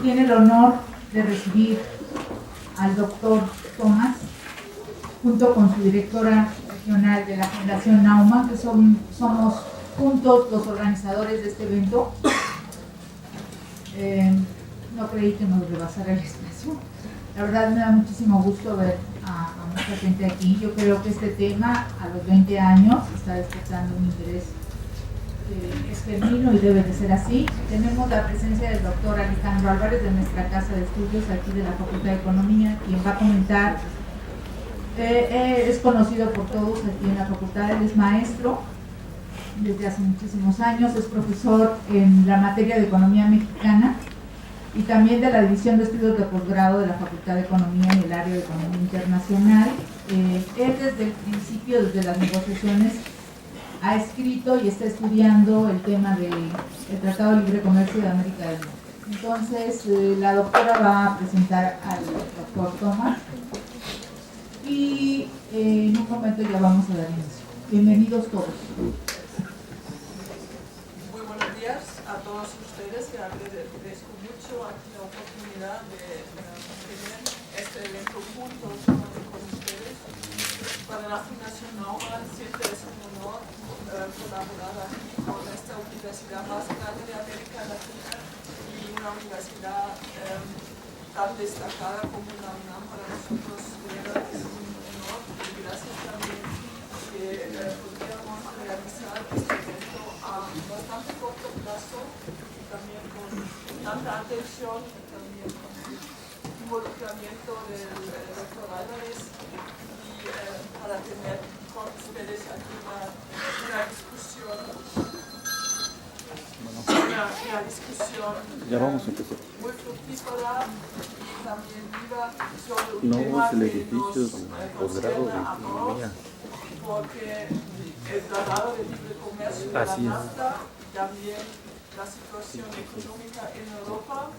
Tiene el honor de recibir al doctor Tomás, junto con su directora regional de la Fundación Naumann, que somos juntos los organizadores de este evento. No creí que nos rebasara el espacio. La verdad me da muchísimo gusto ver a mucha gente aquí. Yo creo que este tema a los 20 años está despertando un interés es genuino y debe de ser así. Tenemos la presencia del doctor Alejandro Álvarez de nuestra casa de estudios aquí de la Facultad de Economía, quien va a comentar. Es conocido por todos aquí en la facultad, él es maestro desde hace muchísimos años, es profesor en la materia de Economía Mexicana y también de la División de Estudios de Posgrado de la Facultad de Economía en el área de Economía Internacional. Él desde el principio, desde las negociaciones, ha escrito y está estudiando el tema del Tratado de Libre Comercio de América del Norte. Entonces, la doctora va a presentar al doctor Tomás y en un momento ya vamos a dar inicio. Bienvenidos todos. Muy buenos días a todos ustedes, que agradezco mucho aquí la oportunidad de tener este evento juntos con ustedes. Para la Fundación Naumann siempre es un honor colaborar aquí con esta universidad más grande de América Latina y una universidad tan destacada como la UNAM. Para nosotros de verdad es un honor y gracias también que podríamos realizar este evento a bastante corto plazo y también con tanta atención y también con el involucramiento del doctor Álvarez y para tener con ustedes aquí una discusión muy fructífera y también viva sobre un tema que nos concierne a todos, porque el Tratado de Libre Comercio de la NAFTA, también la situación económica en Europa,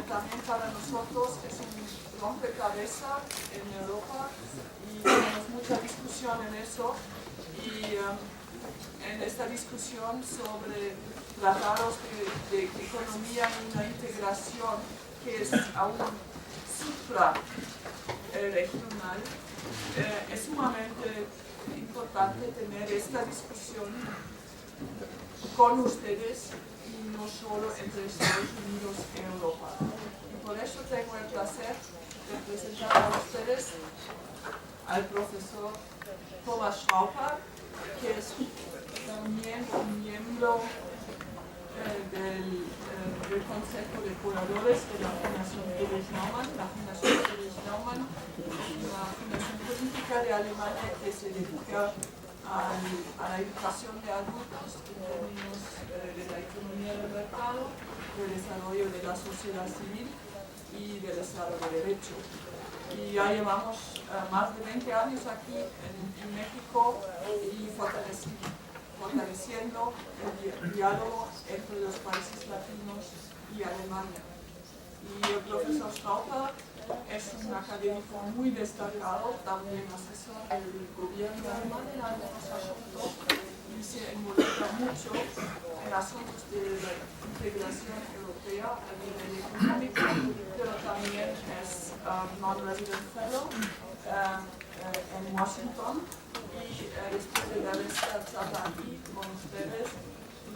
también para nosotros es un rompecabezas en Europa y tenemos mucha discusión en eso y en esta discusión sobre tratados de economía y una integración que es aún suprarregional, es sumamente importante tener esta discusión con ustedes y no solo entre Estados Unidos y Europa. Y por eso tengo el placer de presentar a ustedes al profesor Thomas Straubhaar, que es también un miembro del Consejo de Curadores de la Fundación Friedrich Naumann. La Fundación Friedrich Naumann es una fundación política de Alemania que se dedica a la educación de adultos en términos de la economía del mercado, del desarrollo de la sociedad civil y del Estado de Derecho. Y ya llevamos más de 20 años aquí en México y fortaleciendo el diálogo entre los países latinos y Alemania. Y el profesor Straubhaar es un académico muy destacado, también asesor del gobierno alemán en algunos asuntos y se involucra mucho en asuntos de la integración europea a nivel económico, pero también es non-resident fellow en Washington y después de haber estado aquí con ustedes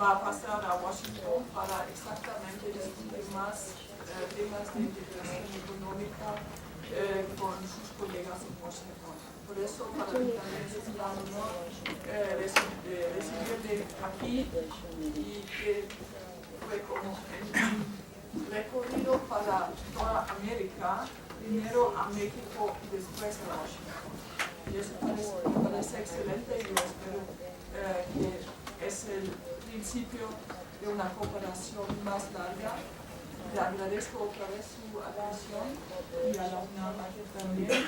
va a pasar a Washington para exactamente discutir más temas de integración económica con sus colegas en Washington. Por eso para mí también es un gran honor recibirle aquí y que fue como un recorrido para toda América, primero a México y después a Washington. Y eso me parece excelente y yo espero que es el principio de una cooperación más larga. Le agradezco otra vez su atención y a la UNAM también.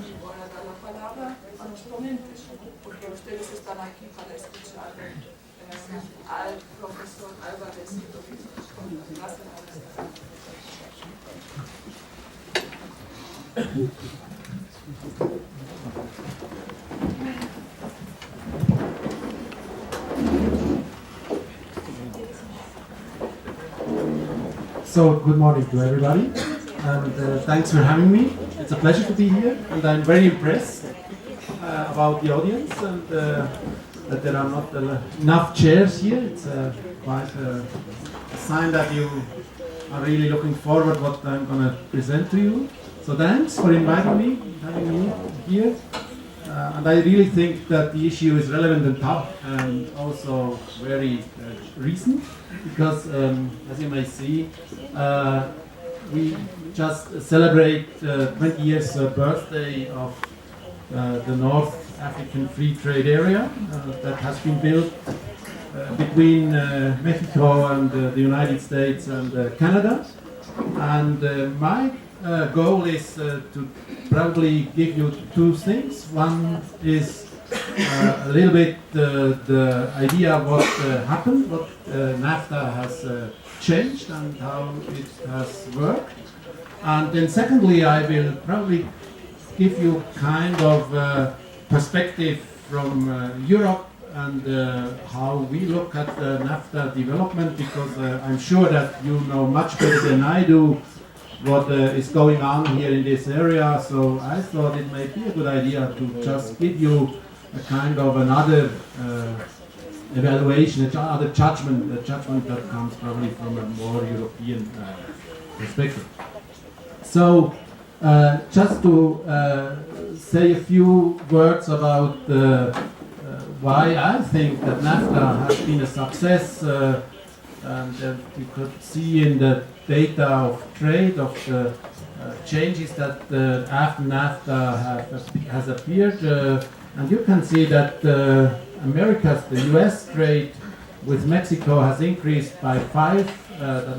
Y voy a dar la palabra a los ponentes, porque ustedes están aquí para escuchar al profesor Álvarez. Gracias. So, good morning to everybody, and thanks for having me. It's a pleasure to be here, and I'm very impressed about the audience and that there are not enough chairs here. It's quite a sign that you are really looking forward to what I'm going to present to you. So thanks for inviting me, having me here. And I really think that the issue is relevant and tough and also very recent because, as you may see, we just celebrate 20 years birthday of the North African Free Trade Area that has been built between Mexico and the United States and Canada. And my goal is to probably give you two things. One is a little bit the idea of what happened, what NAFTA has changed and how it has worked. And then secondly, I will probably give you kind of perspective from Europe and how we look at NAFTA development, because I'm sure that you know much better than I do what is going on here in this area. So I thought it might be a good idea to just give you a kind of another evaluation, another judgment, a judgment that comes probably from a more European perspective. So just to say a few words about why I think that NAFTA has been a success, and you could see in the data of trade of the changes that after NAFTA has appeared, and you can see that the US trade with Mexico has increased by 5. That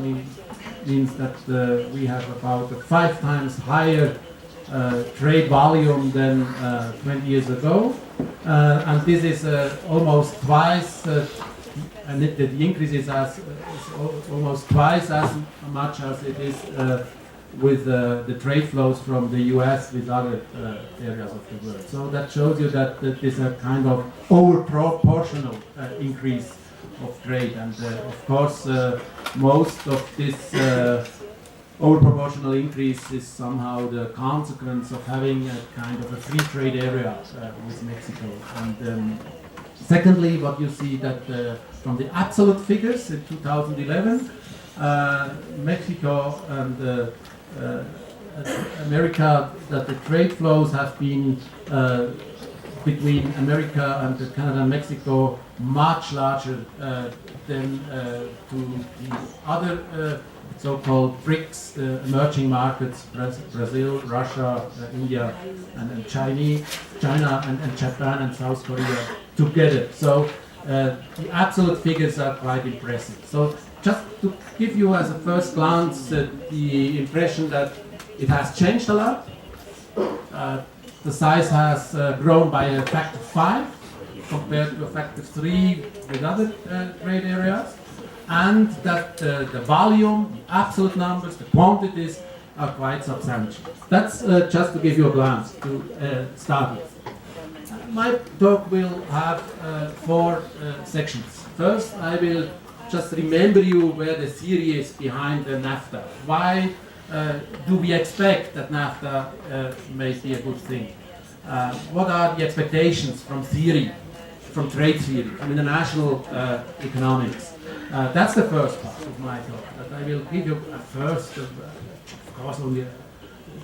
means that we have about a 5 times higher trade volume than 20 years ago, and this is almost twice. And the increase is almost twice as much as it is with the trade flows from the US with other areas of the world. So that shows you that there's a kind of over-proportional increase of trade. And of course, most of this over-proportional increase is somehow the consequence of having a kind of a free trade area with Mexico. And secondly, what you see that from the absolute figures in 2011, Mexico and America, that the trade flows have been between America and Canada and Mexico much larger than to the other so-called BRICS, emerging markets, Brazil, Russia, India, and China and Japan and South Korea together. So the absolute figures are quite impressive. So just to give you as a first glance the impression that it has changed a lot. The size has grown by a factor 5 compared to a factor 3 with other trade areas, and that the volume, the absolute numbers, the quantities are quite substantial. That's just to give you a glance to start with. My talk will have 4 sections. First, I will just remember you where the theory is behind the NAFTA. Why do we expect that NAFTA may be a good thing? What are the expectations from theory, from trade theory, from international economics? That's the first part of my talk. That I will give you a first, of course, only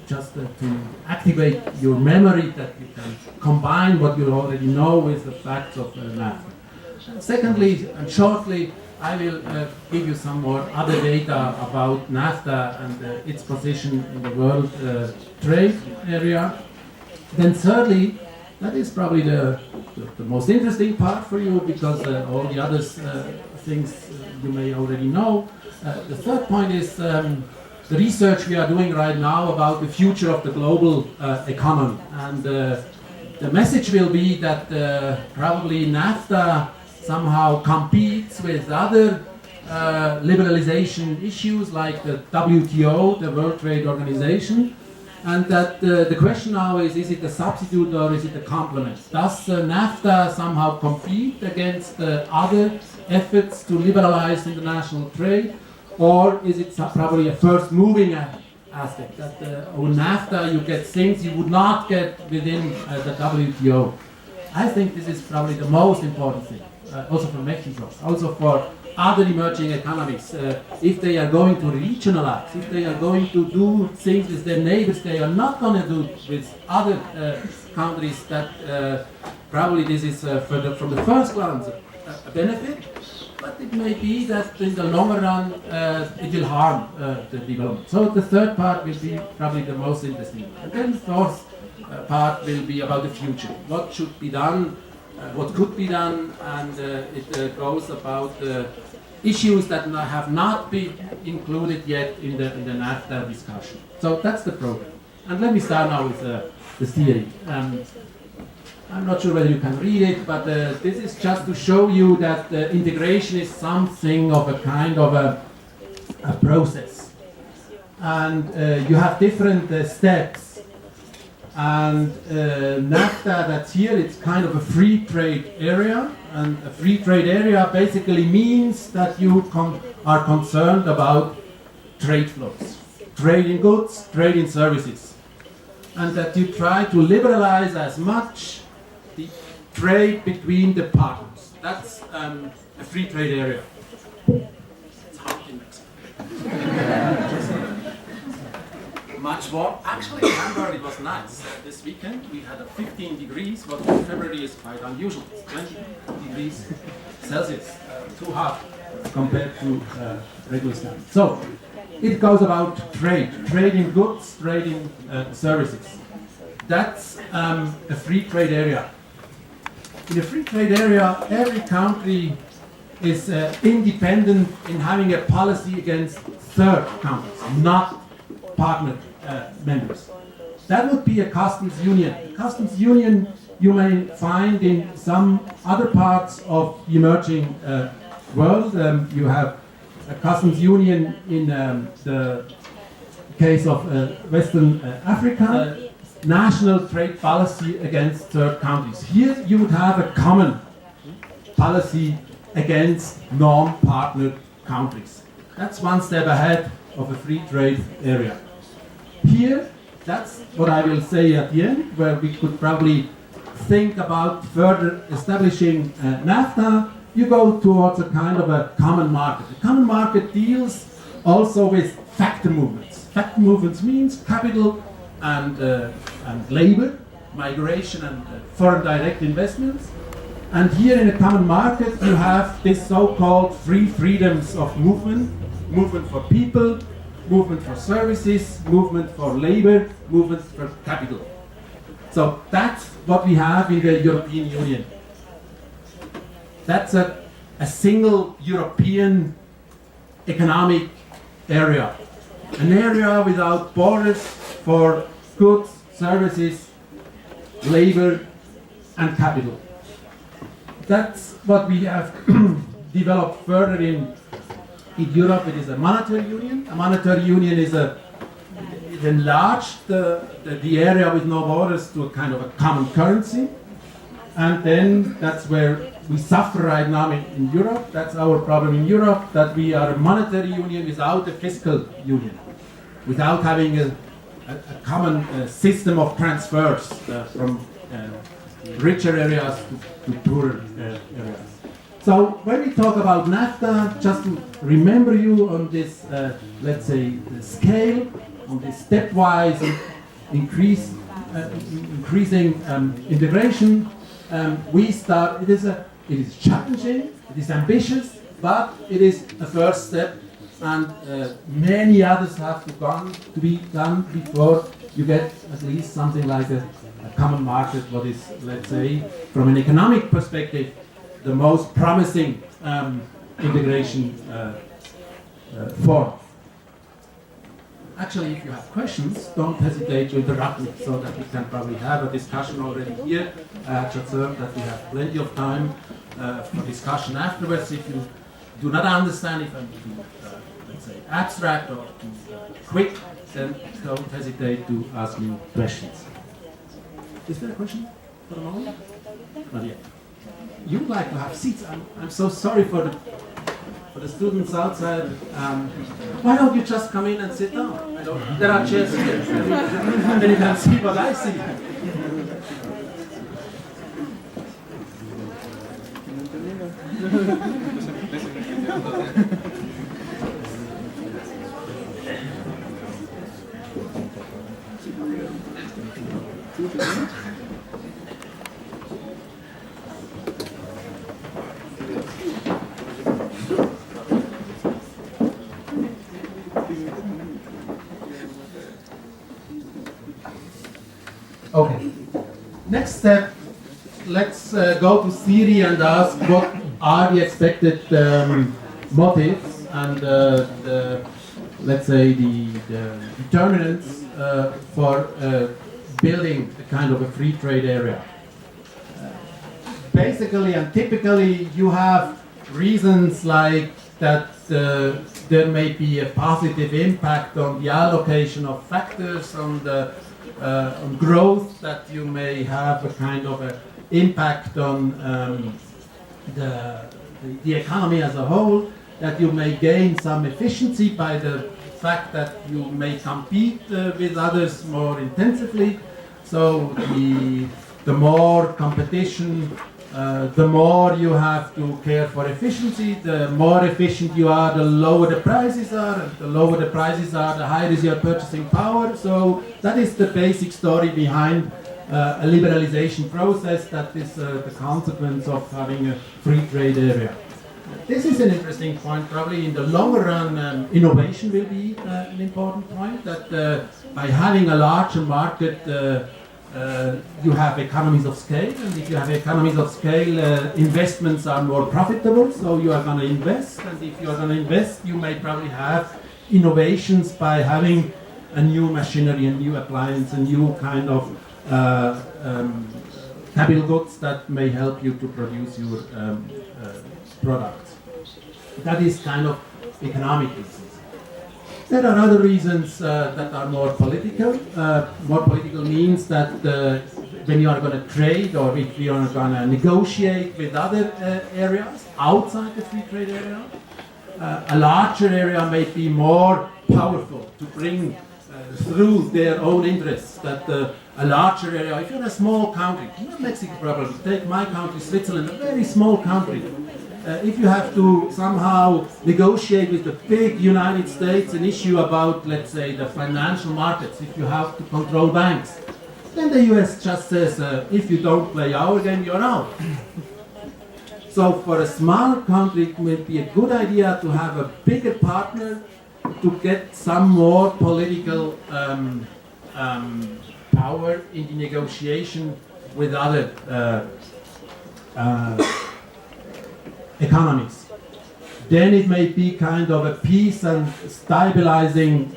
just to activate your memory, that you can combine what you already know with the facts of NAFTA. Secondly, and shortly, I will give you some more other data about NAFTA and its position in the world trade area. Then thirdly, that is probably the most interesting part for you, because all the other things you may already know. The third point is the research we are doing right now about the future of the global economy. And the message will be that probably NAFTA somehow competes with other liberalization issues like the WTO, the World Trade Organization, and that the question now is it a substitute or is it a complement? Does NAFTA somehow compete against other efforts to liberalize international trade, Or is it probably a first moving aspect that on NAFTA you get things you would not get within the WTO? I think this is probably the most important thing, also for Mexico, also for other emerging economies. If they are going to regionalize, if they are going to do things with their neighbors, they are not going to do with other countries. That probably this is from the first glance a benefit. But it may be that in the longer run it will harm the development. So the third part will be probably the most interesting. And then the fourth part will be about the future. What should be done, what could be done, and it goes about issues that have not been included yet in the NAFTA discussion. So that's the program. And let me start now with the theory. I'm not sure whether you can read it, but this is just to show you that integration is something of a kind of a process. And you have different steps. And NAFTA, that's here, it's kind of a free trade area. And a free trade area basically means that you are concerned about trade flows, trade in goods, trade in services. And that you try to liberalize as much the trade between the partners. That's a free trade area. It's hot in Mexico. Much warm. Actually, in Hamburg it was nice. This weekend we had 15 degrees, what in February is quite unusual. It's 20 degrees Celsius, too hot compared to regular standards. So, it goes about trade in goods, trade in services. That's a free trade area. In a free trade area, every country is independent in having a policy against third countries, not partner members. That would be a customs union. A customs union you may find in some other parts of the emerging world. You have a customs union in the case of Western Africa. National trade policy against third countries. Here you would have a common policy against non-partner countries. That's one step ahead of a free trade area. Here, that's what I will say at the end, where we could probably think about further establishing NAFTA. You go towards a kind of a common market. The common market deals also with factor movements. Factor movements means capital and labor, migration and foreign direct investments. And here in a common market you have this so-called free freedoms of movement. Movement for people, movement for services, movement for labor, movement for capital. So that's what we have in the European Union. That's a single European economic area. An area without borders for goods, services, labor and capital. That's what we have developed further in Europe. It is a monetary union. A monetary union is it enlarged the area with no borders to a kind of a common currency. And then that's where we suffer right now in Europe. That's our problem in Europe, that we are a monetary union without a fiscal union, without having a common system of transfers from richer areas to poorer areas. So when we talk about NAFTA, just to remember you on this, let's say, scale, on this stepwise increasing integration, we start. It is challenging, it is ambitious, but it is a first step, and many others have to be done before you get at least something like a common market. What is, let's say, from an economic perspective, the most promising integration form. Actually, if you have questions, don't hesitate to interrupt me, so that we can probably have a discussion already here. Just observe that we have plenty of time for discussion afterwards. If you do not understand, if I'm too, let's say, abstract or too quick, then don't hesitate to ask me questions. Is there a question for the moment? Not yet. You would like to have seats. I'm so sorry for for the students outside, why don't you just come in and sit down? There are chairs here, and then you can see what I see. Okay. Next step, let's go to theory and ask what are the expected motives and let's say the determinants for building a kind of a free trade area. Basically and typically you have reasons like that there may be a positive impact on the allocation of factors on the on growth, that you may have a kind of a impact on the economy as a whole, that you may gain some efficiency by the fact that you may compete with others more intensively. So the more competition, the more you have to care for efficiency. The more efficient you are, the lower the prices are. And the lower the prices are, the higher is your purchasing power. So that is the basic story behind a liberalization process. That is the consequence of having a free trade area. This is an interesting point. Probably in the longer run, innovation will be an important point. That by having a larger market, you have economies of scale, and if you have economies of scale, investments are more profitable, so you are going to invest, and if you are going to invest, you may probably have innovations by having a new machinery, a new appliance, a new kind of capital goods that may help you to produce your products. That is kind of economic reasons. There are other reasons that are more political. More political means that when you are going to trade or if you are going to negotiate with other areas outside the free trade area, a larger area may be more powerful to bring through their own interests. That a larger area, if you're a small country, not Mexico probably, take my country, Switzerland, a very small country. If you have to somehow negotiate with the big United States an issue about, let's say, the financial markets, if you have to control banks, then the US just says, if you don't play our game, you're out. So for a small country, it may be a good idea to have a bigger partner to get some more political power in the negotiation with other economies. Then it may be kind of a peace and stabilizing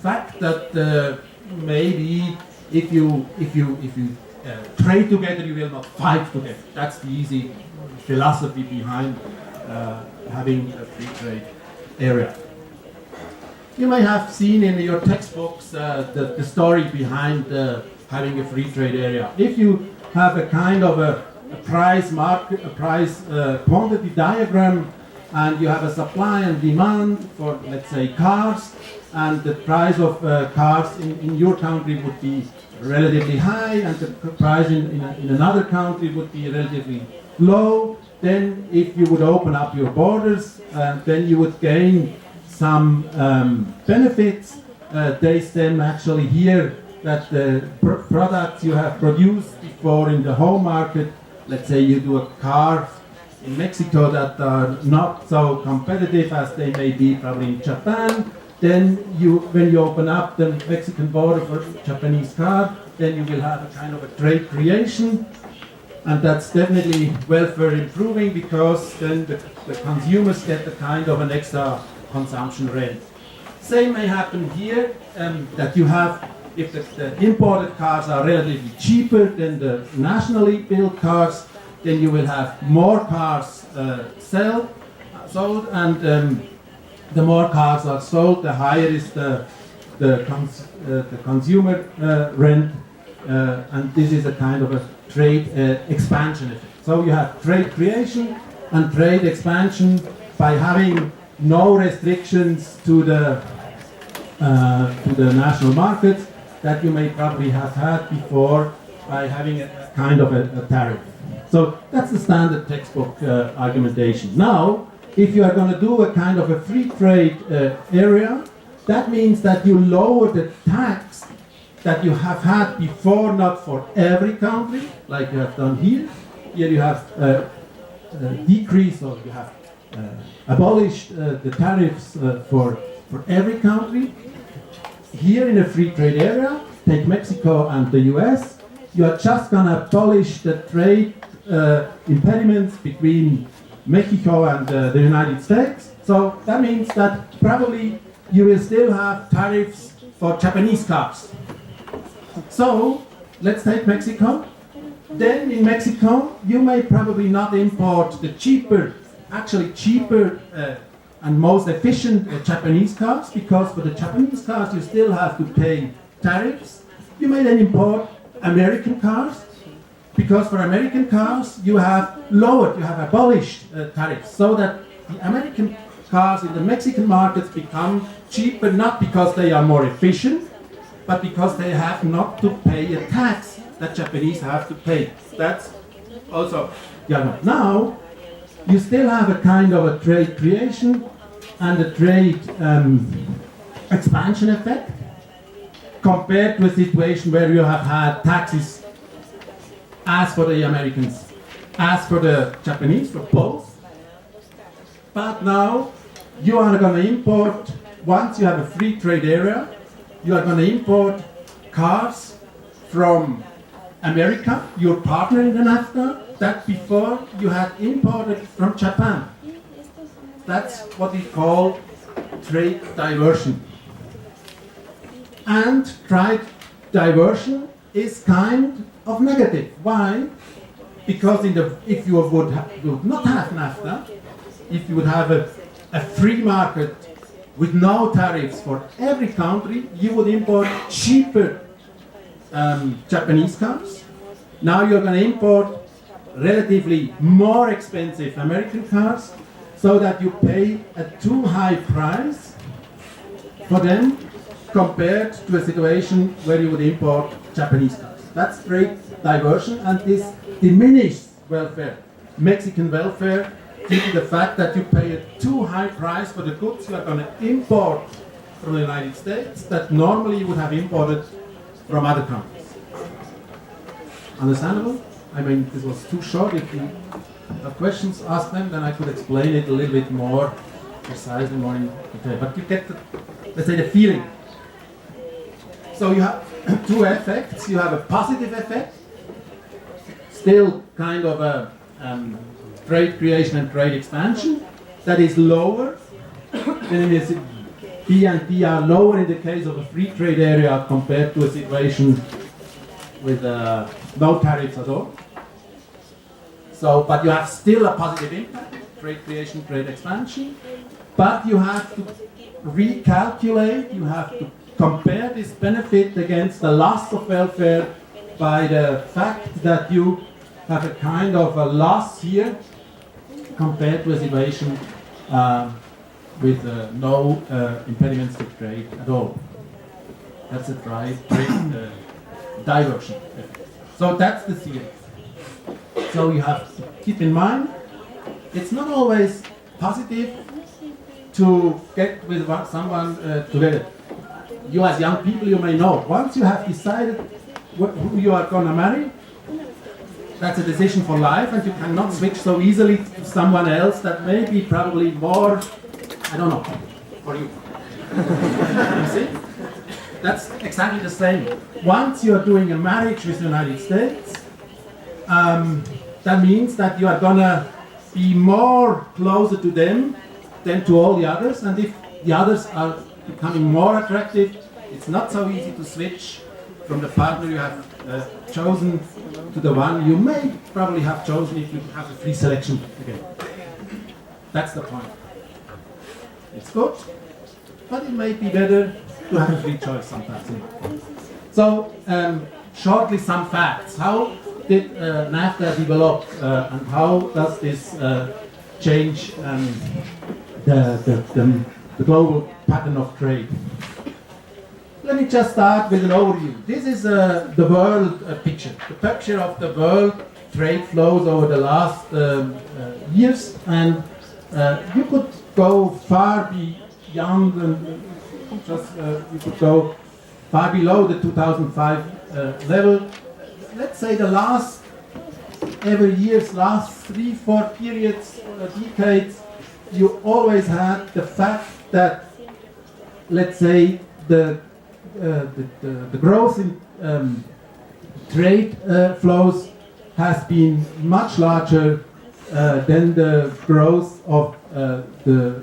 fact that maybe if you trade together, you will not fight together. That's the easy philosophy behind having a free trade area. You may have seen in your textbooks the story behind having a free trade area. If you have a kind of a price market, a price quantity diagram, and you have a supply and demand for, let's say, cars, and the price of cars in your country would be relatively high, and the price in another country would be relatively low, then if you would open up your borders, then you would gain some benefits. They stem actually here that the products you have produced before in the home market, let's say you do a car in Mexico that are not so competitive as they may be probably in Japan, then when you open up the Mexican border for Japanese car, then you will have a kind of a trade creation, and that's definitely welfare improving, because then the consumers get a kind of an extra consumption rent. Same may happen here, that you have, if the imported cars are relatively cheaper than the nationally built cars, then you will have more cars sold, and the more cars are sold, the higher is the consumer rent, and this is a kind of a trade expansion effect. So you have trade creation and trade expansion by having no restrictions to the national markets that you may probably have had before by having a kind of a tariff. So that's the standard textbook argumentation. Now, if you are going to do a kind of a free trade area, that means that you lower the tax that you have had before, not for every country, like you have done here. Here you have decreased, or you have abolished the tariffs for every country. Here in a free trade area, take Mexico and the US, you are just going to abolish the trade impediments between Mexico and the United States. So that means that probably you will still have tariffs for Japanese cars. So let's take Mexico. Then in Mexico, you may probably not import the cheaper and most efficient Japanese cars, because for the Japanese cars you still have to pay tariffs. You may then import American cars, because for American cars you have abolished tariffs, so that the American cars in the Mexican markets become cheaper, not because they are more efficient, but because they have not to pay a tax that Japanese have to pay. That's also, now you still have a kind of a trade creation and a trade expansion effect, compared to a situation where you have had taxes as for the Americans, as for the Japanese, for both. But now you are going to import, once you have a free trade area, you are going to import cars from America, your partner in the NAFTA, that before you had imported from Japan. That's what we call trade diversion. And trade diversion is kind of negative. Why? Because if you would not have NAFTA, if you would have a free market with no tariffs for every country, you would import cheaper Japanese cars. Now you're going to import relatively more expensive American cars, so that you pay a too high price for them compared to a situation where you would import Japanese cars. That's trade diversion, and this diminishes welfare, Mexican welfare, due to the fact that you pay a too high price for the goods you are going to import from the United States that normally you would have imported from other countries. Understandable? I mean, this was too short. If you have questions, ask them, then I could explain it a little bit more precisely, more in detail. But you get, let's say, the feeling. So you have two effects. You have a positive effect, still kind of a trade creation and trade expansion, that is lower. Then it is P and P are lower in the case of a free trade area compared to a situation with no tariffs at all. So, but you have still a positive impact, trade creation, trade expansion, but you have to recalculate, you have to compare this benefit against the loss of welfare by the fact that you have a kind of a loss here compared to a situation with no impediments to trade at all. That's a trade diversion. So that's the theory. So you have to keep in mind, it's not always positive to get with someone together. You as young people, you may know, once you have decided who you are going to marry, that's a decision for life, and you cannot switch so easily to someone else that may be probably more, I don't know, for you. You see? That's exactly the same. Once you are doing a marriage with the United States, that means that you are going to be more closer to them than to all the others, and if the others are becoming more attractive, it's not so easy to switch from the partner you have chosen to the one you may probably have chosen if you have a free selection again. That's the point. It's good, but it may be better to have a free choice sometimes. So, shortly some facts. How did NAFTA develop and how does this change the global pattern of trade. Let me just start with an overview. This is the world picture, the picture of the world trade flows over the last years, and you could go far beyond, and you could go far below the 2005 level. Let's say the last every year's last 3-4 periods, decades, you always had the fact that, let's say, the growth in trade flows has been much larger than the growth of the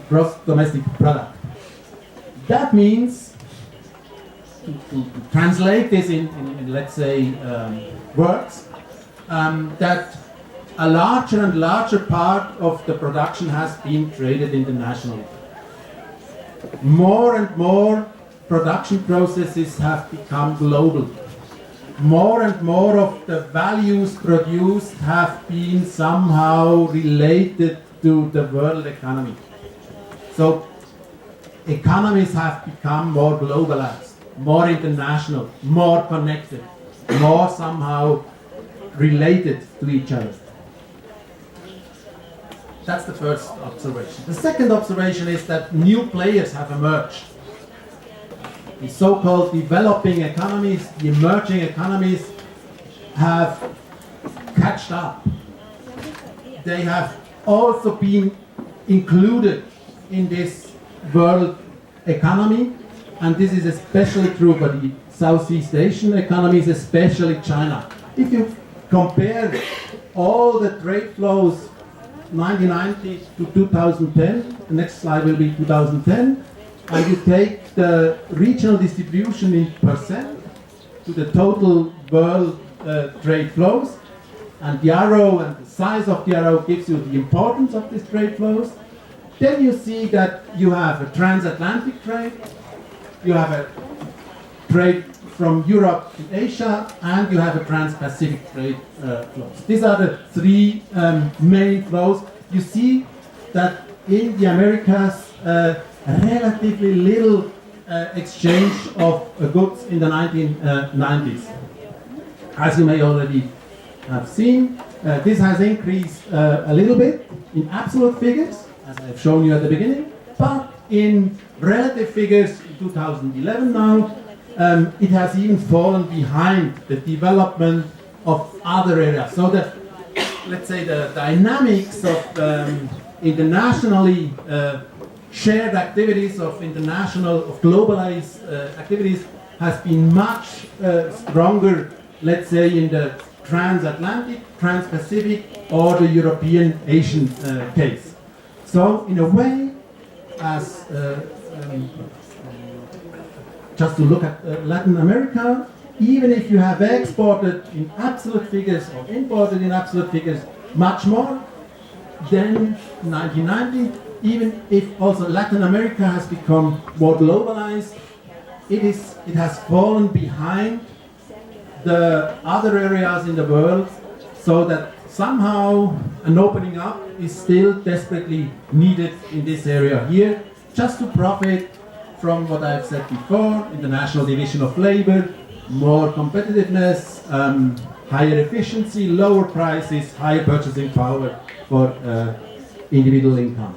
gross domestic product. That means, to translate this in let's say, words, that a larger and larger part of the production has been traded internationally. More and more production processes have become global. More and more of the values produced have been somehow related to the world economy. So economies have become more globalized, more international, more connected, more somehow related to each other. That's the first observation. The second observation is that new players have emerged. The so-called developing economies, the emerging economies, have catched up. They have also been included in this world economy, and this is especially true for the Southeast Asian economies, especially China. If you compare all the trade flows 1990 to 2010, the next slide will be 2010, and you take the regional distribution in percent to the total world trade flows, and the arrow and the size of the arrow gives you the importance of these trade flows, then you see that you have a transatlantic trade, you have a trade from Europe to Asia, and you have a trans-Pacific trade flows. These are the three main flows. You see that in the Americas, relatively little exchange of goods in the 1990s. As you may already have seen, this has increased a little bit in absolute figures, as I've shown you at the beginning, but in relative figures in 2011 now, it has even fallen behind the development of other areas. So that, let's say, the dynamics of internationally shared activities, of globalized activities, has been much stronger, let's say, in the transatlantic, trans-Pacific, or the European-Asian case. So, in a way, as just to look at Latin America, even if you have exported in absolute figures or imported in absolute figures much more than 1990, even if also Latin America has become more globalized, it has fallen behind the other areas in the world, so that somehow an opening up is still desperately needed in this area here, just to profit from what I've said before: international division of labor, more competitiveness, higher efficiency, lower prices, higher purchasing power for individual income.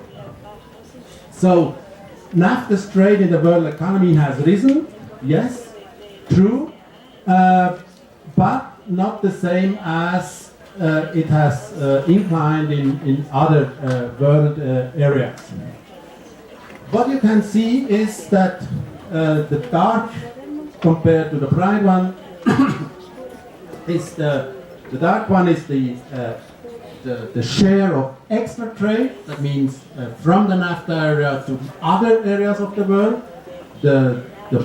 So, NAFTA's trade in the world economy has risen, yes, true, but not the same as it has inclined in other world areas. What you can see is that the dark compared to the bright one is the dark one is the share of extra trade. That means from the NAFTA area to other areas of the world. The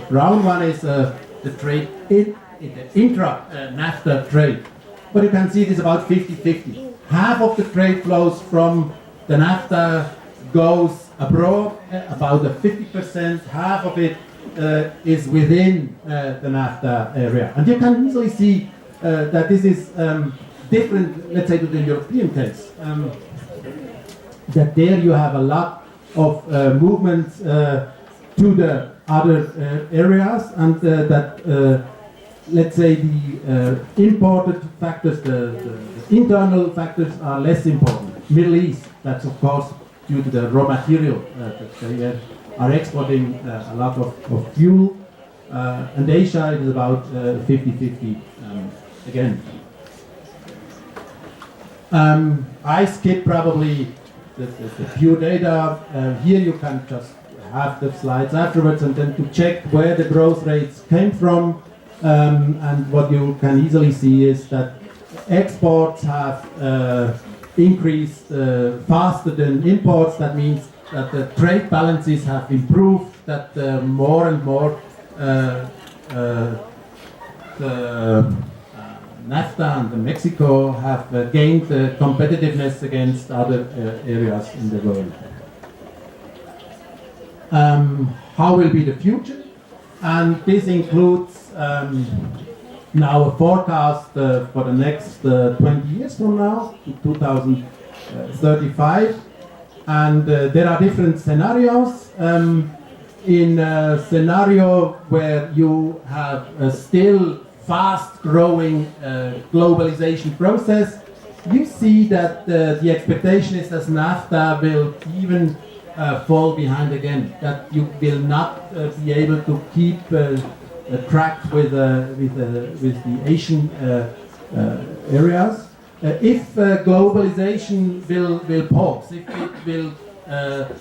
brown one is the trade in the intra-NAFTA trade. But you can see it is about 50-50. Half of the trade flows from the NAFTA goes abroad, about 50%, half of it is within the NAFTA area. And you can easily see that this is different, let's say, to the European case. that there you have a lot of movements to the other areas, and that let's say the imported factors, the internal factors are less important. Middle East, that's of course due to the raw material that they are exporting a lot of fuel, and Asia is about 50-50 again. I skip probably the pure data. Here you can just have the slides afterwards and then to check where the growth rates came from. And what you can easily see is that exports have increased faster than imports. That means that the trade balances have improved, that more and more the NAFTA and the Mexico have gained competitiveness against other areas in the world. How will be the future? And this includes now a forecast for the next 20 years from now, to 2035. And there are different scenarios. In a scenario where you have a still fast-growing globalization process, you see that the expectation is that NAFTA will even fall behind again, that you will not be able to keep track with the Asian areas. If globalization will pause, if it will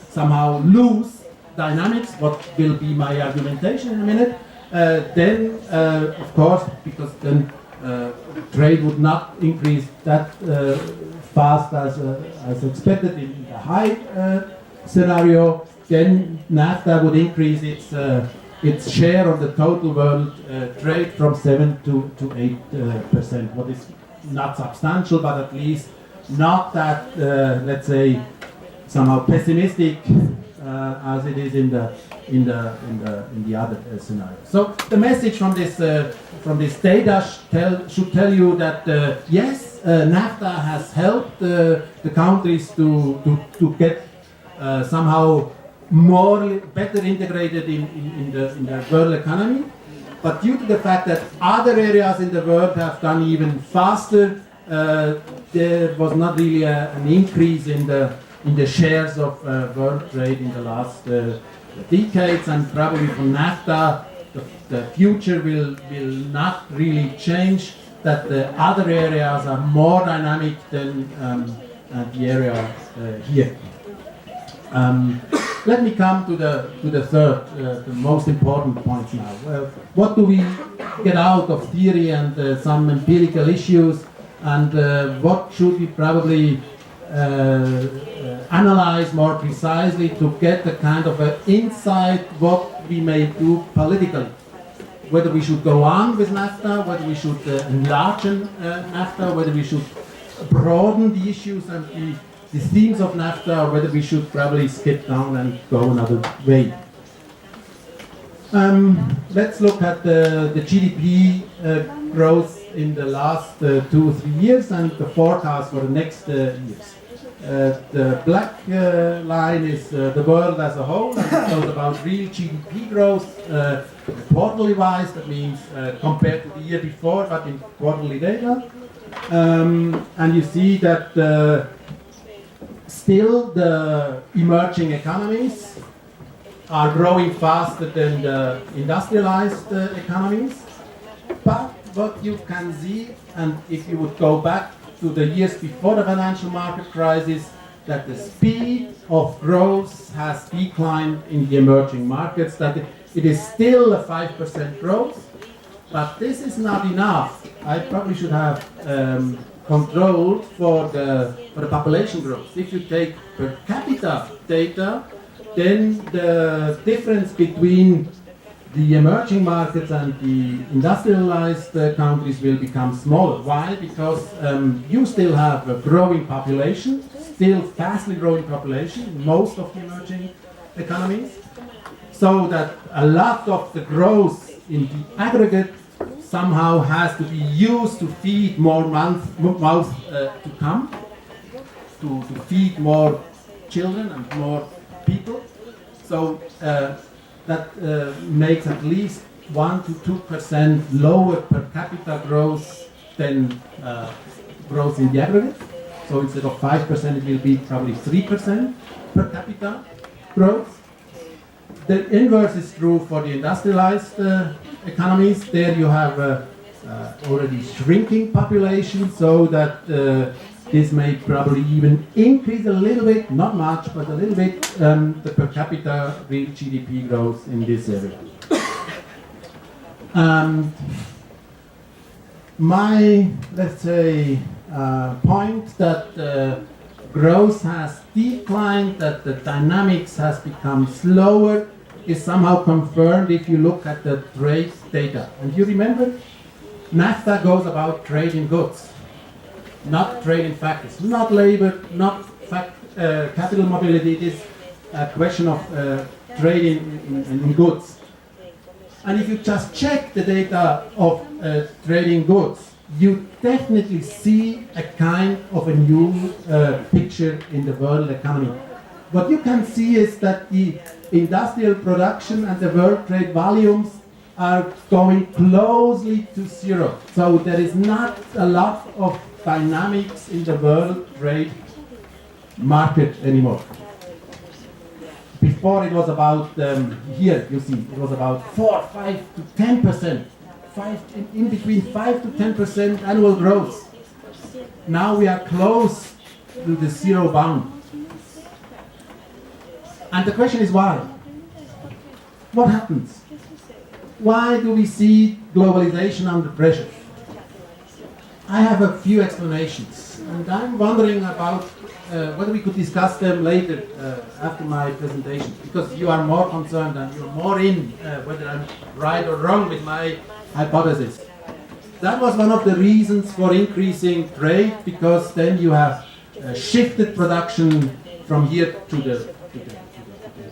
somehow lose dynamics, what will be my argumentation in a minute, then of course, because then trade would not increase that fast as expected in the high scenario, then NAFTA would increase its share of the total world trade from 7 to 8%. What is not substantial, but at least not that let's say somehow pessimistic as it is in the other scenario. So the message from this data should tell you that yes, NAFTA has helped the countries to get somehow better integrated in the world economy, but due to the fact that other areas in the world have gone even faster, there was not really an increase in the shares of world trade in the last decades, and probably for NAFTA the future will not really change, that the other areas are more dynamic than the area here. Let me come to the third, the most important point now. What do we get out of theory and some empirical issues, and what should we probably analyze more precisely to get a kind of an insight what we may do politically? Whether we should go on with NAFTA, whether we should enlarge NAFTA, whether we should broaden the issues and the themes of NAFTA, or whether we should probably skip down and go another way. Let's look at the GDP growth in the last 2 or 3 years and the forecast for the next years. The black line is the world as a whole, and it shows about real GDP growth quarterly wise, that means compared to the year before, but in quarterly data. And you see that still the emerging economies are growing faster than the industrialized economies. But what you can see, and if you would go back to the years before the financial market crisis, that the speed of growth has declined in the emerging markets, that it is still a 5% growth, but this is not enough. I probably should have control for the population growth. If you take per capita data, then the difference between the emerging markets and the industrialized countries will become smaller. Why? Because you still have a growing population, still fastly growing population in most of the emerging economies, so that a lot of the growth in the aggregate somehow has to be used to feed more mouths to come, to feed more children and more people. So that makes at least 1 to 2% lower per capita growth than growth in the aggregate. So instead of 5%, it will be probably 3% per capita growth. The inverse is true for the industrialized economies. There you have already shrinking population, so that this may probably even increase a little bit, not much, but a little bit, the per capita real GDP growth in this area. My, let's say, point that growth has declined, that the dynamics has become slower, is somehow confirmed if you look at the trade data. And you remember, NAFTA goes about trade in goods, not trade in factors, not labor, not capital mobility. It is a question of trade in goods. And if you just check the data of trading goods, you definitely see a kind of a new picture in the world economy. What you can see is that the industrial production and the world trade volumes are going closely to zero. So there is not a lot of dynamics in the world trade market anymore. Before it was about, here you see, it was about 4, 5 to 10%, in between 5 to 10% annual growth. Now we are close to the zero bound. And the question is why? What happens? Why do we see globalization under pressure? I have a few explanations, and I'm wondering about whether we could discuss them later after my presentation, because you are more concerned and you're more in whether I'm right or wrong with my hypothesis. That was one of the reasons for increasing trade, because then you have shifted production from here to the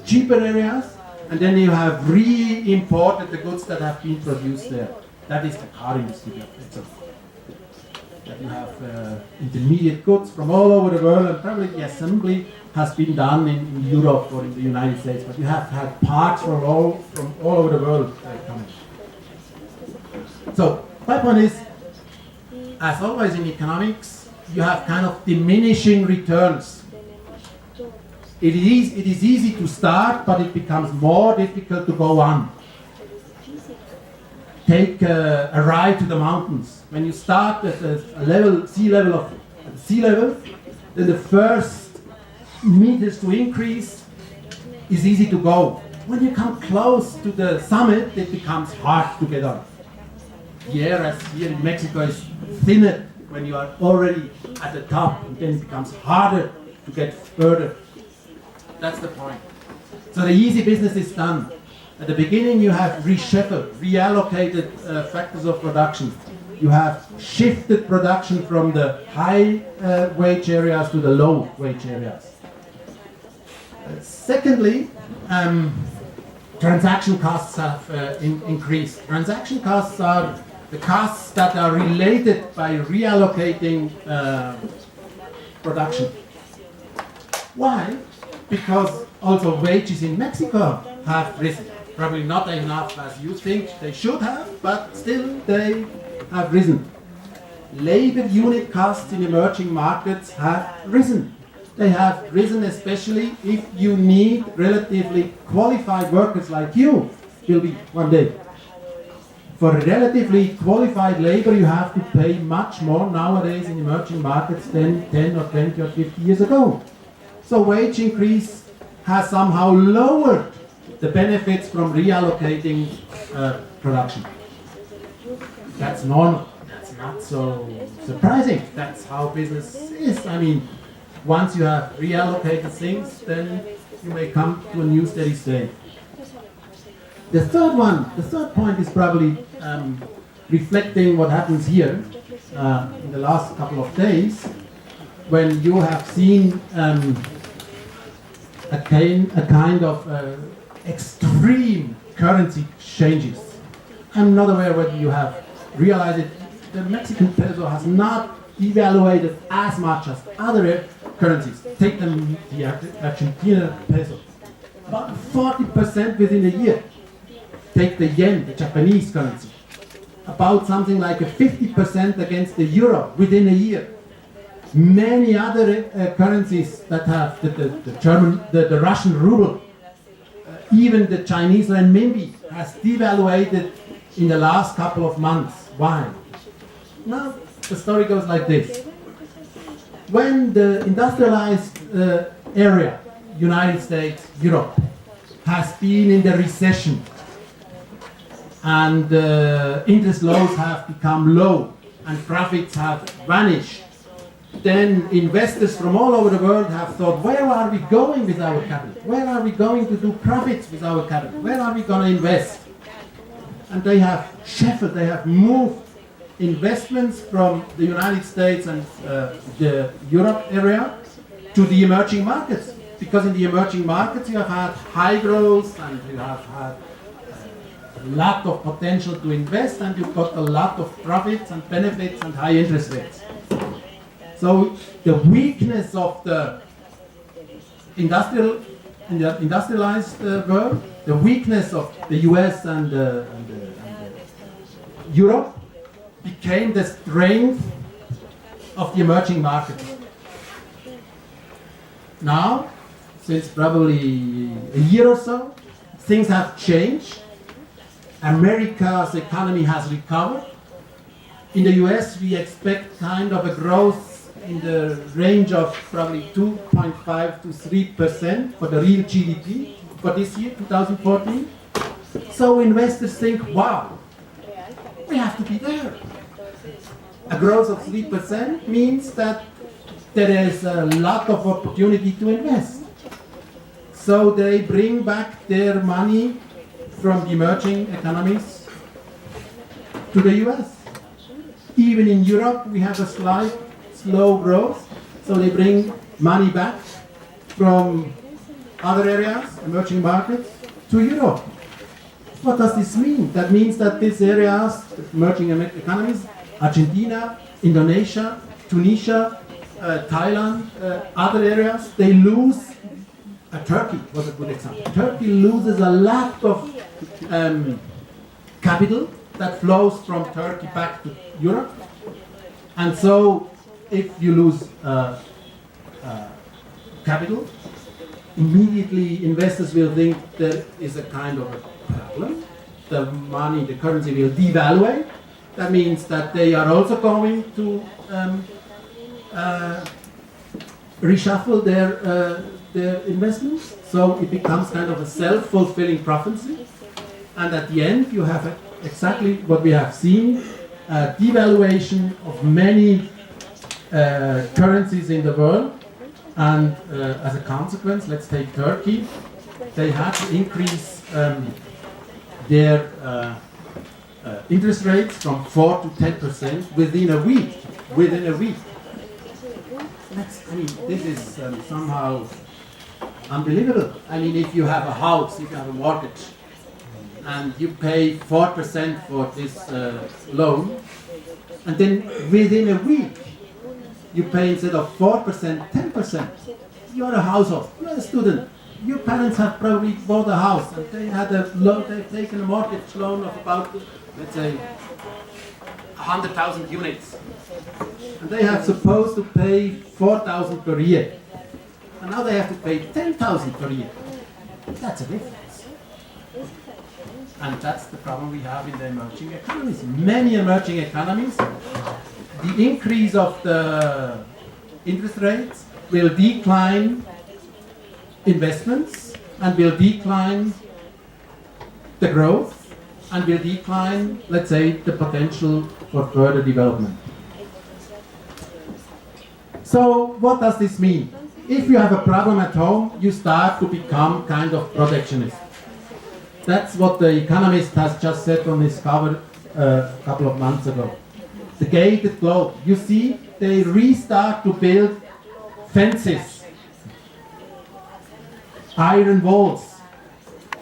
cheaper areas, and then you have re-imported the goods that have been produced there. That is the car industry. That you have intermediate goods from all over the world, and probably the assembly has been done in Europe or in the United States, but you have had parts from all over the world coming. So my point is, as always in economics, you have kind of diminishing returns. It is easy to start, but it becomes more difficult to go on. Take a ride to the mountains. When you start at a sea level, then the first meters to increase is easy to go. When you come close to the summit, it becomes hard to get on. The air, as here in Mexico, is thinner when you are already at the top, and then it becomes harder to get further. That's the point. So the easy business is done. At the beginning, you have reshuffled, reallocated factors of production. You have shifted production from the high wage areas to the low wage areas. Secondly, transaction costs have increased. Transaction costs are the costs that are related by reallocating production. Why? Because also wages in Mexico have risen. Probably not enough as you think they should have, but still they have risen. Labor unit costs in emerging markets have risen. They have risen especially if you need relatively qualified workers like you will be one day. For relatively qualified labor, you have to pay much more nowadays in emerging markets than 10 or 20 or 50 years ago. So wage increase has somehow lowered the benefits from reallocating production. That's normal. That's not so surprising. That's how business is. I mean, once you have reallocated things, then you may come to a new steady state. The third point is probably reflecting what happens here in the last couple of days, when you have seen a kind of extreme currency changes. I'm not aware whether you have realized it. The Mexican peso has not devaluated as much as other currencies. Take the Argentine peso, about 40% within a year. Take the yen, the Japanese currency, about something like a 50% against the euro within a year. Many other currencies that have the Russian ruble, even the Chinese renminbi has devaluated in the last couple of months. Why? Now, the story goes like this. When the industrialized area, United States, Europe, has been in the recession and interest loans have become low and profits have vanished, then investors from all over the world have thought, where are we going with our capital? Where are we going to do profits with our capital? Where are we going to invest? And they have shuffled, they have moved investments from the United States and the Europe area to the emerging markets. Because in the emerging markets you have had high growth and you have had a lot of potential to invest and you've got a lot of profits and benefits and high interest rates. So the weakness of the industrialized world, the weakness of the US and Europe became the strength of the emerging markets. Now, since probably a year or so, things have changed. America's economy has recovered. In the US, we expect kind of a growth in the range of probably 2.5 to 3% for the real GDP for this year, 2014. So investors think, wow, we have to be there. A growth of 3% means that there is a lot of opportunity to invest. So they bring back their money from the emerging economies to the US. Even in Europe, we have a slight slow growth, so they bring money back from other areas, emerging markets, to Europe. What does this mean? That means that these areas, emerging economies, Argentina, Indonesia, Tunisia, Thailand, other areas, they lose. Turkey was a good example. Turkey loses a lot of capital that flows from Turkey back to Europe. And so if you lose capital, immediately investors will think there is a kind of a problem. The money, the currency will devaluate. That means that they are also going to reshuffle their investments. So it becomes kind of a self-fulfilling prophecy. And at the end, you have exactly what we have seen, devaluation of many currencies in the world. And as a consequence, let's take Turkey. They had to increase their interest rates from 4 to 10% within a week. This is somehow unbelievable. I mean, if you have a house, if you have a mortgage, and you pay 4% for this loan, and then within a week, you pay instead of 4%, 10%. You're a household, you're a student. Your parents have probably bought a house, and they had a loan, they've taken a mortgage loan of about, let's say, 100,000 units. And they have supposed to pay 4,000 per year. And now they have to pay 10,000 per year. That's a difference. And that's the problem we have in the emerging economies. Many emerging economies, the increase of the interest rates will decline investments and will decline the growth and will decline, let's say, the potential for further development. So what does this mean? If you have a problem at home, you start to become kind of protectionist. That's what The Economist has just said on his cover a couple of months ago. The gated globe. You see, they restart to build fences, iron walls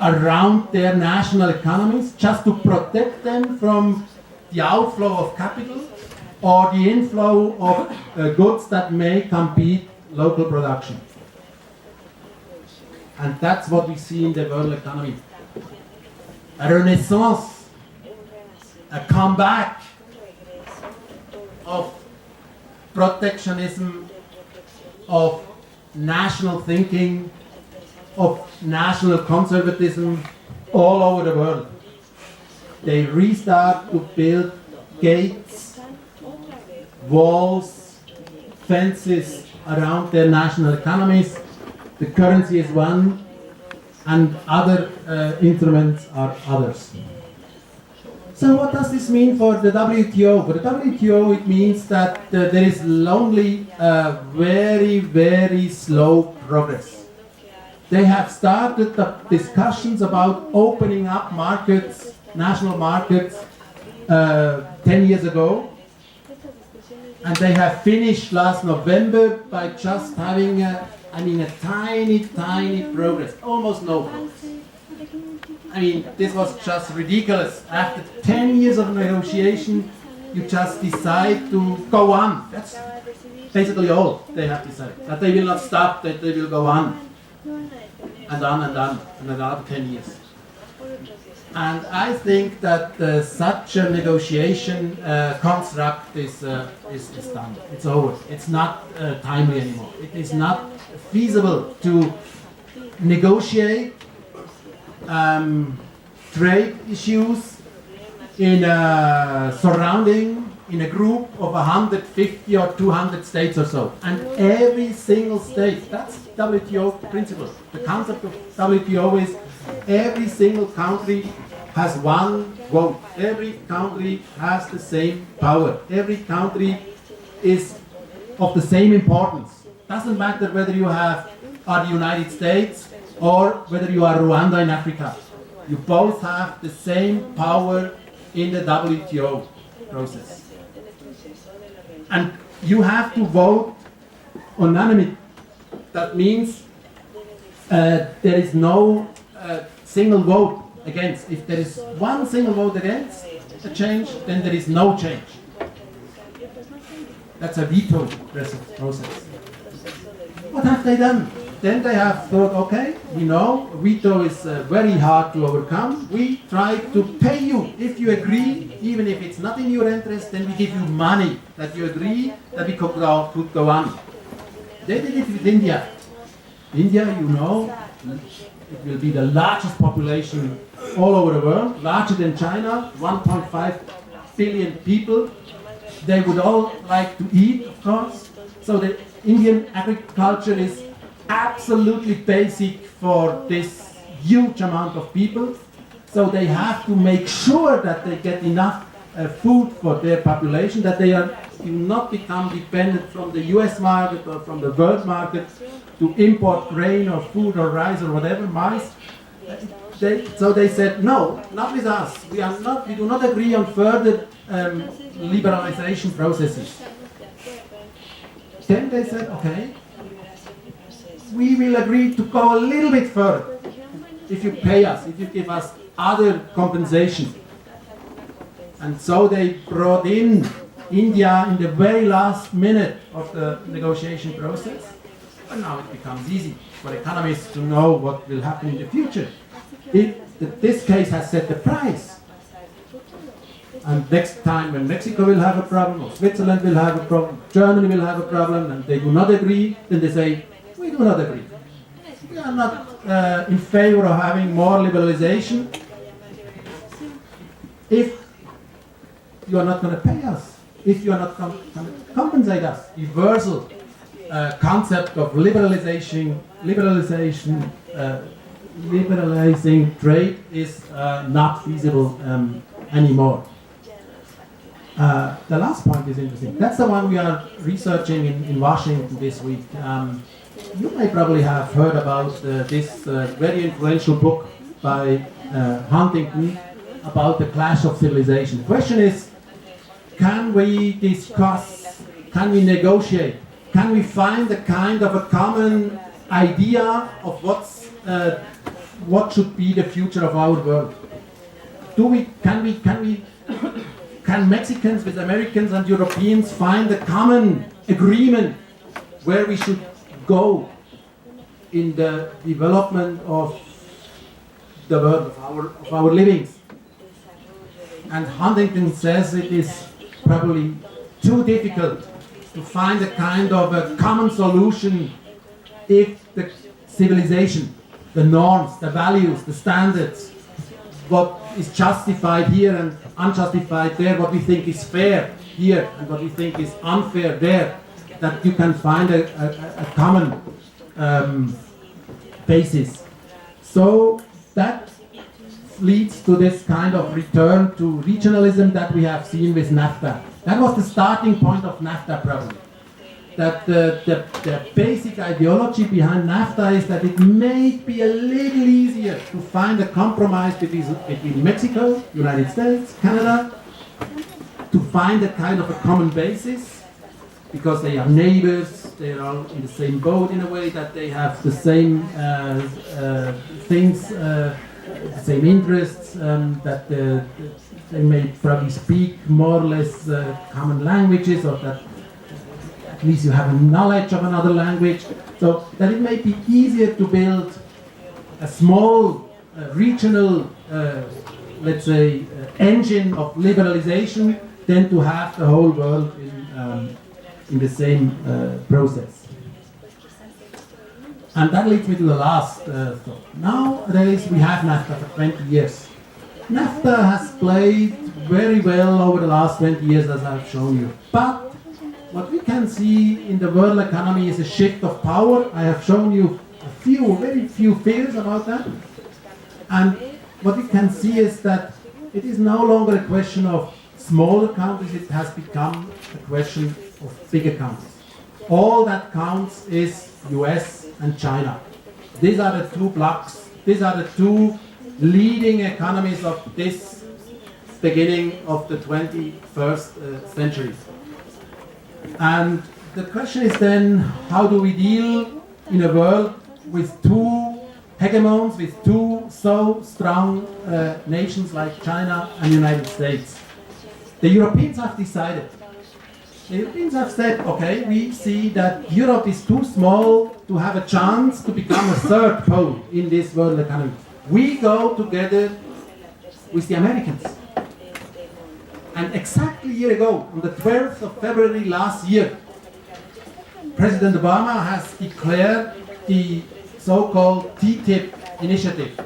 around their national economies just to protect them from the outflow of capital or the inflow of goods that may compete local production. And that's what we see in the world economy. A renaissance, a comeback of protectionism, of national thinking, of national conservatism all over the world. They restart to build gates, walls, fences around their national economies. The currency is one, and other instruments are others. So what does this mean for the WTO? For the WTO, it means that there is only very, very slow progress. They have started the discussions about opening up markets, national markets, 10 years ago. And they have finished last November by just having a tiny, tiny progress, almost no progress. I mean, this was just ridiculous. After 10 years of negotiation, you just decide to go on. That's basically all they have decided. That they will not stop, that they will go on. And on and on, and another 10 years. And I think that such a negotiation construct is done. It's over. It's not timely anymore. It is not feasible to negotiate trade issues in a surrounding, in a group of 150 or 200 states or so. And every single state, that's WTO principle. The concept of WTO is every single country has one vote. Every country has the same power. Every country is of the same importance. Doesn't matter whether you are the United States or whether you are Rwanda in Africa. You both have the same power in the WTO process. And you have to vote unanimity. That means there is no single vote against. If there is one single vote against a change, then there is no change. That's a veto process. What have they done? Then they have thought, okay, we know veto is very hard to overcome. We try to pay you. If you agree, even if it's not in your interest, then we give you money that you agree that we could go on. They did it with India. India, you know, it will be the largest population all over the world, larger than China, 1.5 billion people. They would all like to eat, of course. So the Indian agriculture is absolutely basic for this huge amount of people. So they have to make sure that they get enough food for their population, that they do not become dependent from the US market or from the world market to import grain or food or rice or whatever, maize. So they said, no, not with us. We do not agree on further liberalization processes. Then they said, okay, we will agree to go a little bit further if you pay us, if you give us other compensation. And so they brought in India in the very last minute of the negotiation process. And now it becomes easy for economists to know what will happen in the future. This case has set the price. And next time when Mexico will have a problem, or Switzerland will have a problem, Germany will have a problem, and they do not agree, then they say, we do not agree. We are not in favor of having more liberalization if you are not going to pay us, if you are not going to compensate us. Universal concept of liberalizing trade is not feasible anymore. The last point is interesting. That's the one we are researching in Washington this week. You may probably have heard about this very influential book by Huntington about the clash of civilization. The question is, can we discuss, can we negotiate, can we find a kind of a common idea of what should be the future of our world? Can can Mexicans with Americans and Europeans find a common agreement where we should go in the development of the world, of our livings? And Huntington says it is probably too difficult to find a kind of a common solution if the civilization, the norms, the values, the standards, what is justified here and unjustified there, what we think is fair here and what we think is unfair there, that you can find a common basis. So that leads to this kind of return to regionalism that we have seen with NAFTA. That was the starting point of NAFTA probably. That the basic ideology behind NAFTA is that it may be a little easier to find a compromise between Mexico, United States, Canada, to find a kind of a common basis, because they are neighbors, they are all in the same boat in a way, that they have the same things, the same interests, that they may probably speak more or less common languages, or that at least you have a knowledge of another language, so that it may be easier to build a small regional, let's say, engine of liberalization than to have the whole world in the same process. And that leads me to the last thought. Nowadays we have NAFTA for 20 years. NAFTA has played very well over the last 20 years, as I've shown you. But what we can see in the world economy is a shift of power. I have shown you very few figures about that. And what we can see is that it is no longer a question of smaller countries, it has become a question of bigger countries. All that counts is US and China. These are the two blocks, these are the two leading economies of this beginning of the 21st century. And the question is then, how do we deal in a world with two hegemons, with two so strong nations like China and United States? The Europeans have decided. The Europeans have said, okay, we see that Europe is too small to have a chance to become a third pole in this world economy. We go together with the Americans. And exactly a year ago, on the 12th of February last year, President Obama has declared the so-called TTIP initiative,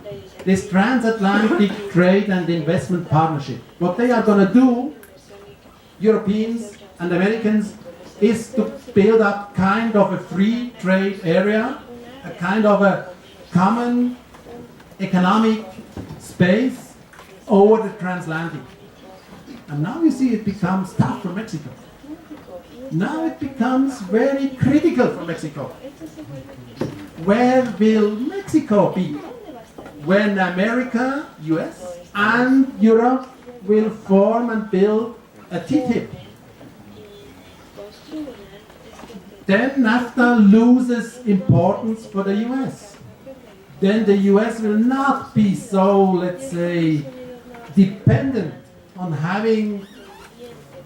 this transatlantic trade and investment partnership. What they are going to do, Europeans and Americans, is to build up kind of a free trade area, a kind of a common economic space over the transatlantic. And now you see it becomes tough for Mexico. Now it becomes very critical for Mexico. Where will Mexico be when America, US, and Europe will form and build a TTIP? Then NAFTA loses importance for the US. Then the US will not be so, let's say, dependent on having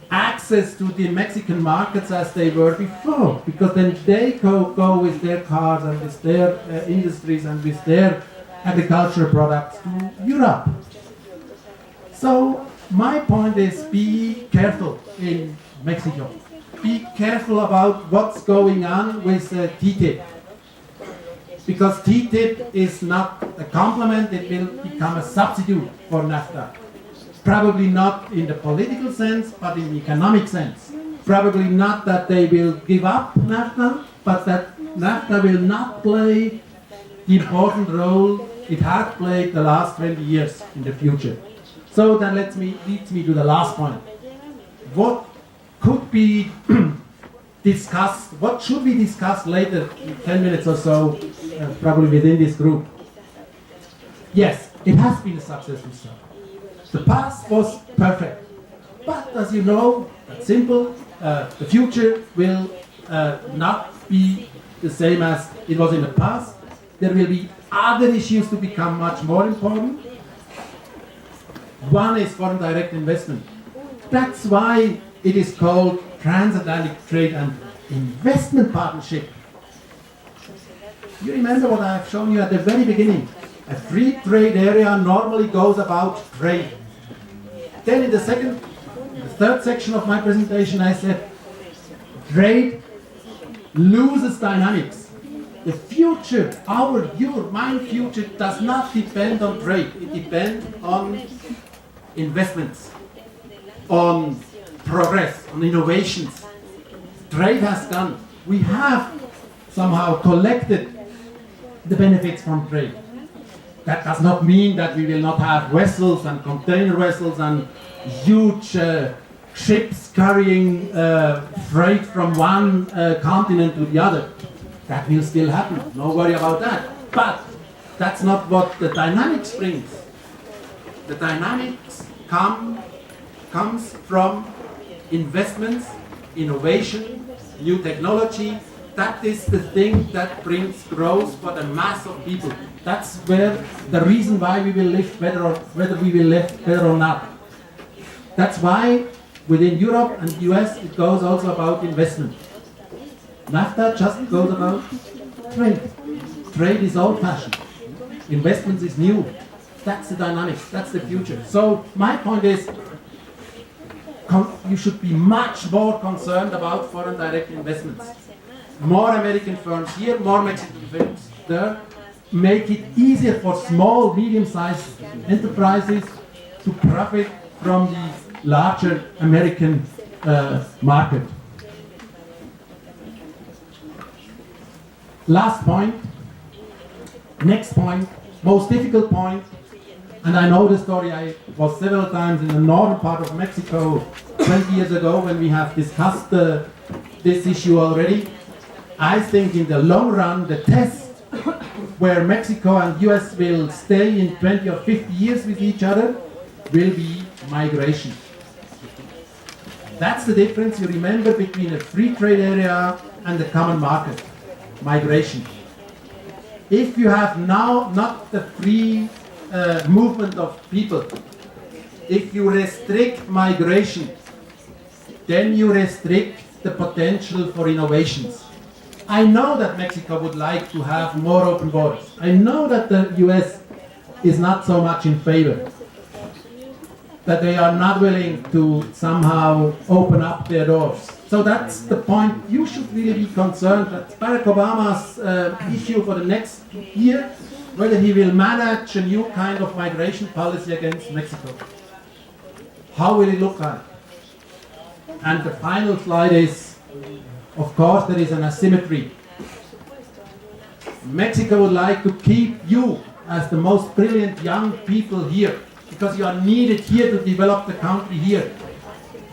access to the Mexican markets as they were before, because then they go with their cars and with their industries and with their agricultural products to Europe. So my point is, be careful in Mexico. Be careful about what's going on with TTIP. Because TTIP is not a complement, it will become a substitute for NAFTA. Probably not in the political sense, but in the economic sense. Probably not that they will give up NAFTA, but that NAFTA will not play the important role it has played the last 20 years in the future. So that leads me to the last point. What could be discussed, what should we discuss later, in 10 minutes or so, probably within this group? Yes, it has been a successful start. The past was perfect, but as you know, that's simple, the future will not be the same as it was in the past. There will be other issues to become much more important. One is foreign direct investment. That's why it is called transatlantic trade and investment partnership. You remember what I have shown you at the very beginning? A free trade area normally goes about trade. Then in the third section of my presentation I said trade loses dynamics. The future, your, my future does not depend on trade. It depends on investments, on progress, on innovations. Trade has gone. We have somehow collected the benefits from trade. That does not mean that we will not have vessels and container vessels and huge ships carrying freight from one continent to the other. That will still happen, no worry about that. But that's not what the dynamics brings. The dynamics comes from investments, innovation, new technology. That is the thing that brings growth for the mass of people. That's where the reason why we will live better or whether we will live better or not. That's why within Europe and the US it goes also about investment. NAFTA just goes about trade. Trade is old-fashioned. Investments is new. That's the dynamics, that's the future. So my point is, you should be much more concerned about foreign direct investments. More American firms here, more Mexican firms there. Make it easier for small, medium-sized enterprises to profit from the larger American market. Last point, next point, most difficult point, and I know the story. I was several times in the northern part of Mexico 20 years ago when we have discussed this issue already. I think in the long run, the test where Mexico and US will stay in 20 or 50 years with each other will be migration. That's the difference, you remember, between a free trade area and the common market. Migration. If you have now not the free movement of people, if you restrict migration, then you restrict the potential for innovations. I know that Mexico would like to have more open borders. I know that the US is not so much in favor, that they are not willing to somehow open up their doors. So that's the point. You should really be concerned that Barack Obama's issue for the next year, whether he will manage a new kind of migration policy against Mexico. How will it look like? And the final slide is, of course, there is an asymmetry. Mexico would like to keep you as the most brilliant young people here, because you are needed here to develop the country here.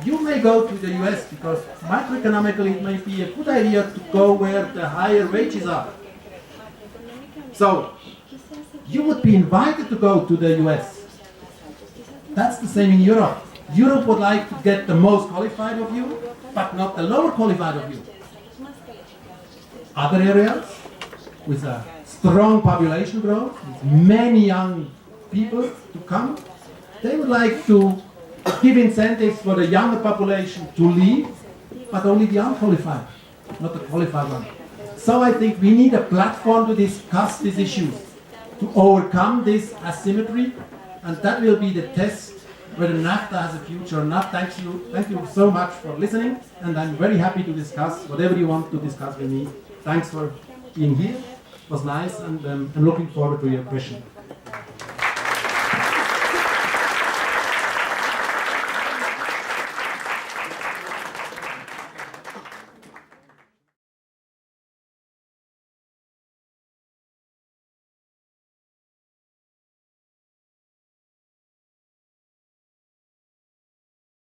You may go to the US because macroeconomically it may be a good idea to go where the higher wages are. So, you would be invited to go to the US. That's the same in Europe. Europe would like to get the most qualified of you, but not the lower qualified of you. Other areas with a strong population growth, with many young people to come, they would like to give incentives for the younger population to leave, but only the unqualified, not the qualified one. So I think we need a platform to discuss these issues, to overcome this asymmetry, and that will be the test whether NAFTA has a future or not. Thank you so much for listening, and I'm very happy to discuss whatever you want to discuss with me. Thanks for being here. It was nice, and I'm looking forward to your question.